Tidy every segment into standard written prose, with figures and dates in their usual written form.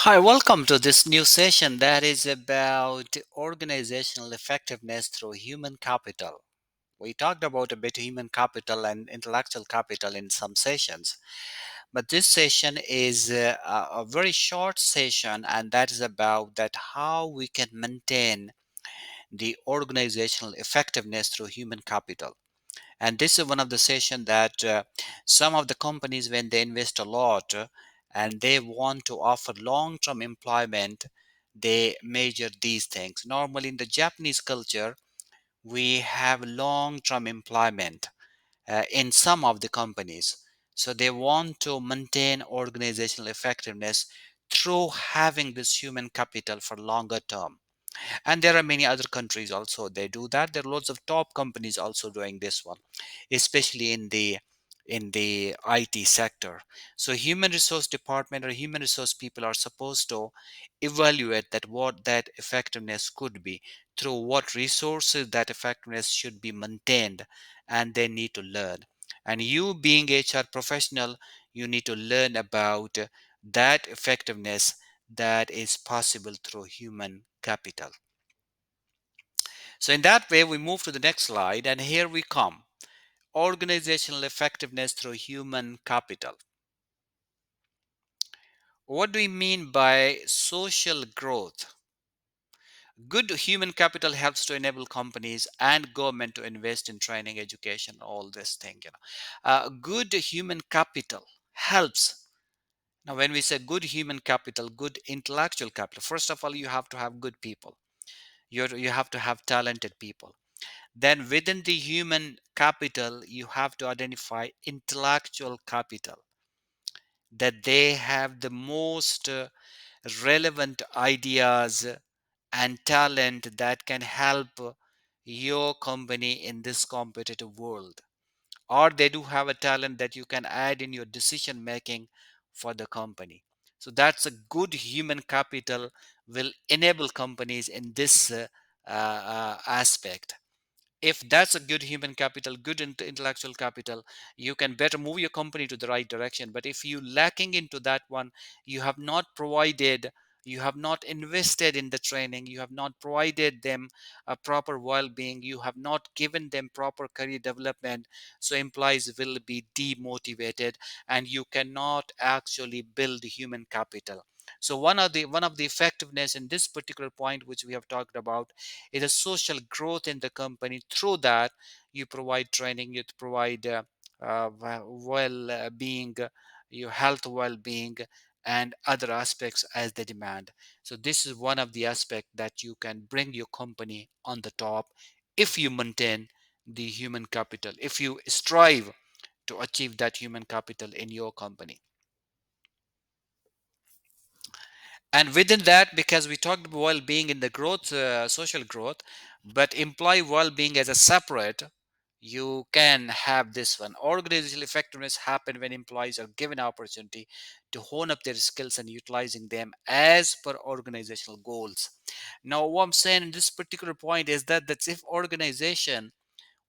Hi, welcome to this new session that is about organizational effectiveness through human capital. We talked about a bit human capital and intellectual capital in some sessions, but this session is a very short session, and that is about that how we can maintain the organizational effectiveness through human capital. And this is one of the session that some of the companies, when they invest a lot and they want to offer long-term employment, they measure these things. Normally in the Japanese culture, we have long-term employment in some of the companies. So they want to maintain organizational effectiveness through having this human capital for longer term. And there are many other countries also they do that. There are lots of top companies also doing this one, especially in the IT sector. So human resource department or human resource people are supposed to evaluate that what that effectiveness could be, through what resources that effectiveness should be maintained, and they need to learn. And you being HR professional, you need to learn about that effectiveness that is possible through human capital. So in that way, we move to the next slide, and here we come. Organizational effectiveness through human capital. What do we mean by social growth? Good human capital helps to enable companies and government to invest in training, education, all this thing. Good human capital helps. Now, when we say good human capital, good intellectual capital, first of all, you have to have good people. You have to have talented people. Then within the human capital, you have to identify intellectual capital, that they have the most relevant ideas and talent that can help your company in this competitive world. Or they do have a talent that you can add in your decision making for the company. So that's a good human capital will enable companies in this aspect. If that's a good human capital, good intellectual capital, you can better move your company to the right direction. But if you lacking into that one, you have not provided, you have not invested in the training, you have not provided them a proper well-being, you have not given them proper career development, so employees will be demotivated and you cannot actually build human capital. So one of the effectiveness in this particular point which we have talked about is a social growth in the company. Through that, you provide training, you provide well-being, your health well-being, and other aspects as they demand. So this is one of the aspects that you can bring your company on the top if you maintain the human capital, if you strive to achieve that human capital in your company. And within that, because we talked about well-being in the growth, social growth, but employee well-being as a separate, you can have this one. Organizational effectiveness happen when employees are given opportunity to hone up their skills and utilizing them as per organizational goals. Now what I'm saying in this particular point is that if organization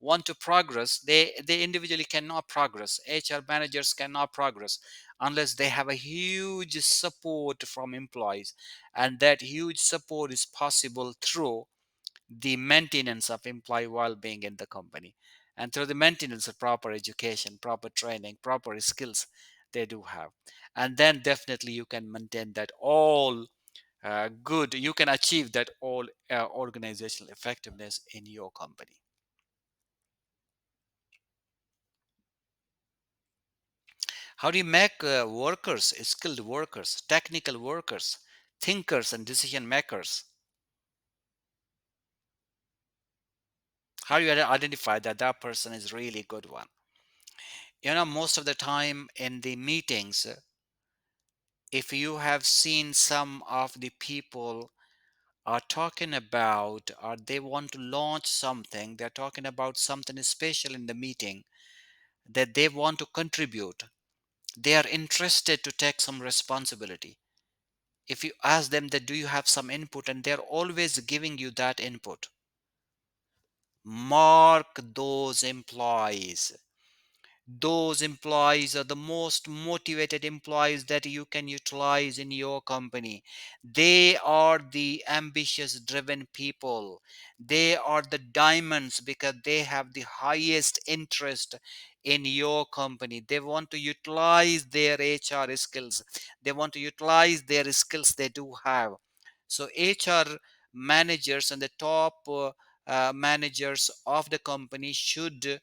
want to progress, they individually cannot progress. HR managers cannot progress unless they have a huge support from employees, and that huge support is possible through the maintenance of employee well-being in the company, and through the maintenance of proper education, proper training, proper skills they do have. And then definitely you can maintain that all good, you can achieve that all organizational effectiveness in your company. How do you make workers, skilled workers, technical workers, thinkers, and decision makers? How do you identify that that person is really good one? Most of the time in the meetings, if you have seen some of the people are talking about, or they want to launch something, they're talking about something special in the meeting that they want to contribute. They are interested to take some responsibility. If you ask them that do you have some input, and they're always giving you that input, mark those employees. Those employees are the most motivated employees that you can utilize in your company. They are the ambitious driven people. They are the diamonds because they have the highest interest in your company. They want to utilize their HR skills. They want to utilize their skills they do have. So HR managers and the top managers of the company should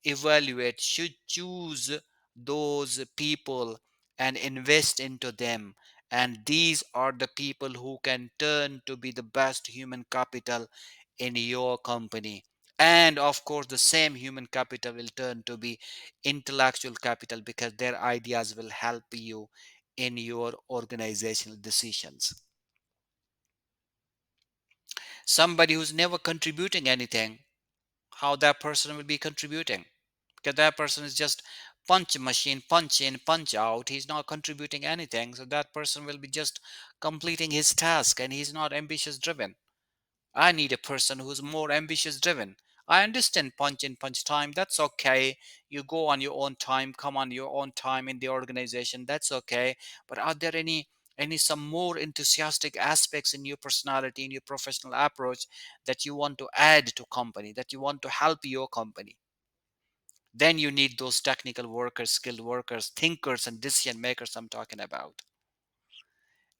evaluate, should choose those people and invest into them. And these are the people who can turn to be the best human capital in your company. And of course, the same human capital will turn to be intellectual capital because their ideas will help you in your organizational decisions. Somebody who's never contributing anything, how that person will be contributing? Because that person is just punch machine, punch in, punch out. He's not contributing anything, so that person will be just completing his task and he's not ambitious driven. I need a person who's more ambitious driven. I understand punch in, punch time, that's okay. You go on your own time, come on your own time in the organization, that's okay. But are there any some more enthusiastic aspects in your personality, in your professional approach, that you want to add to company, that you want to help your company? Then you need those technical workers, skilled workers, thinkers, and decision makers I'm talking about.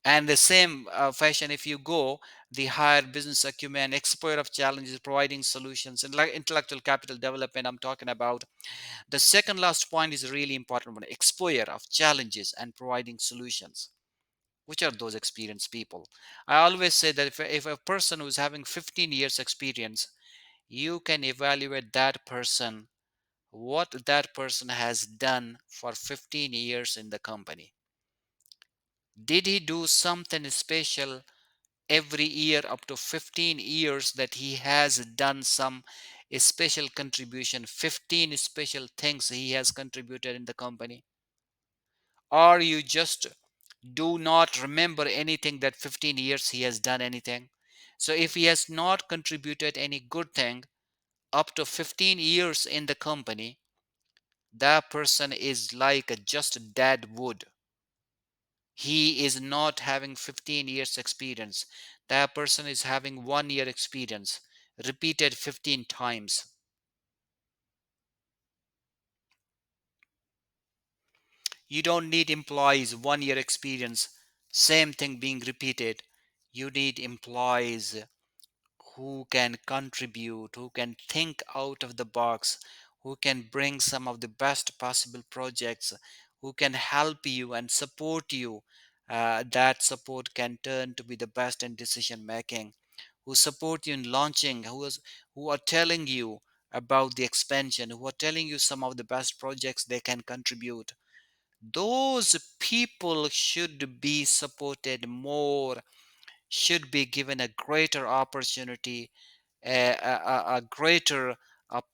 And the same fashion, if you go, the higher business acumen, expert of challenges, providing solutions, and like intellectual capital development, I'm talking about. The second last point is a really important one: explorer of challenges and providing solutions. Which are those experienced people? I always say that if a person who's having 15 years experience, you can evaluate that person, what that person has done for 15 years in the company. Did he do something special every year up to 15 years, that he has done some special contribution, 15 special things he has contributed in the company? Or you just do not remember anything that 15 years he has done anything? So if he has not contributed any good thing up to 15 years in the company, that person is like a just dead wood. He is not having 15 years experience. That person is having 1 year experience repeated 15 times. You don't need employees 1 year experience, same thing being repeated. You need employees who can contribute, who can think out of the box, who can bring some of the best possible projects, who can help you and support you. That support can turn to be the best in decision making, who support you in launching, who are telling you about the expansion, who are telling you some of the best projects they can contribute. Those people should be supported more, should be given a greater opportunity, a greater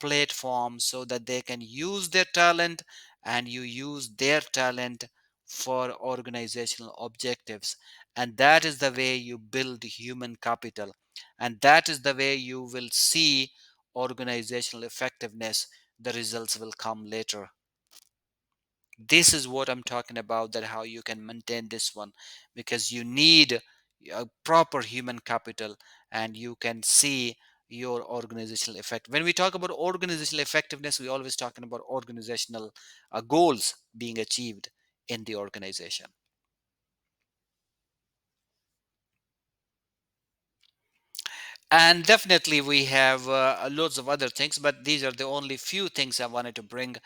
platform, so that they can use their talent and you use their talent for organizational objectives. And that is the way you build human capital, and that is the way you will see organizational effectiveness. The results will come later. This is what I'm talking about, that how you can maintain this one, because you need a proper human capital, and you can see your organizational effect. When we talk about organizational effectiveness, we always talking about organizational goals being achieved in the organization. And definitely we have loads of other things, but these are the only few things I wanted to bring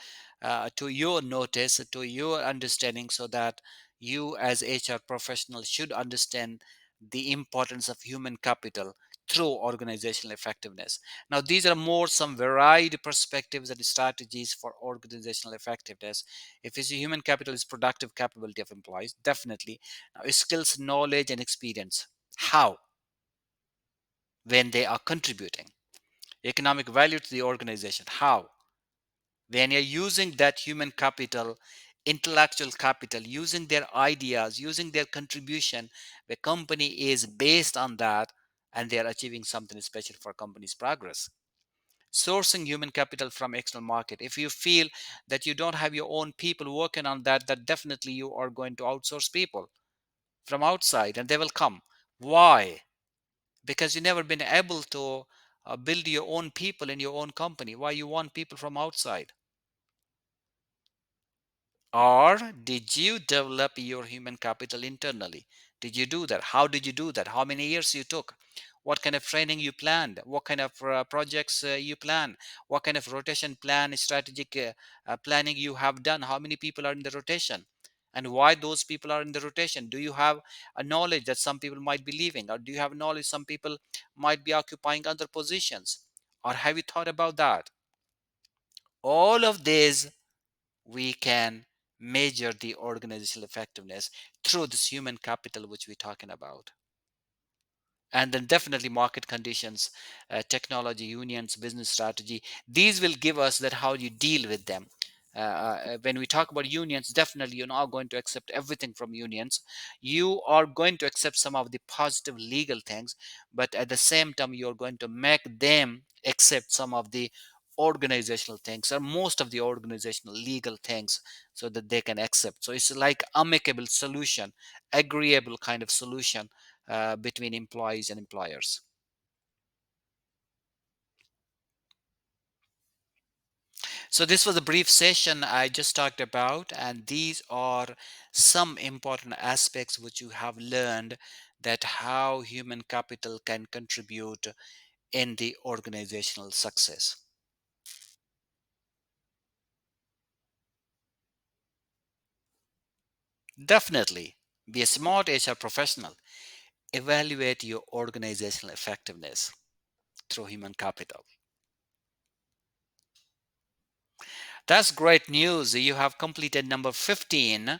to your notice, to your understanding, so that you as HR professionals should understand the importance of human capital through organizational effectiveness. Now, these are more some varied perspectives and strategies for organizational effectiveness. If you see human capital is productive capability of employees, definitely. Now, skills, knowledge, and experience. How? When they are contributing economic value to the organization. How? When you're using that human capital, intellectual capital, using their ideas, using their contribution, the company is based on that, and they are achieving something special for company's progress. Sourcing human capital from external market. If you feel that you don't have your own people working on that, that definitely you are going to outsource people from outside, and they will come. Why? Because you never been able to build your own people in your own company. Why you want people from outside? Or did you develop your human capital internally? Did you do that? How did you do that? How many years you took? What kind of training you planned? What kind of projects you plan? What kind of rotation plan, strategic planning you have done? How many people are in the rotation? And why those people are in the rotation? Do you have a knowledge that some people might be leaving? Or do you have knowledge some people might be occupying other positions? Or have you thought about that? All of these we can measure the organizational effectiveness through this human capital which we're talking about. And then definitely market conditions, technology, unions, business strategy, these will give us that how you deal with them. When we talk about unions, definitely you're not going to accept everything from unions. You are going to accept some of the positive legal things, but at the same time you're going to make them accept some of the organizational things or most of the organizational legal things, so that they can accept. So it's like amicable solution, agreeable kind of solution between employees and employers. So this was a brief session I just talked about, and these are some important aspects which you have learned, that how human capital can contribute in the organizational success. Definitely be a smart HR professional. Evaluate your organizational effectiveness through human capital. That's great news. You have completed number 15,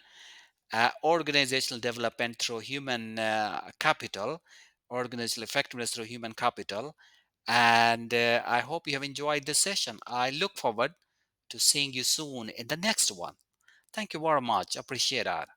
organizational development through human capital, organizational effectiveness through human capital. And I hope you have enjoyed this session. I look forward to seeing you soon in the next one. Thank you very much. Appreciate that.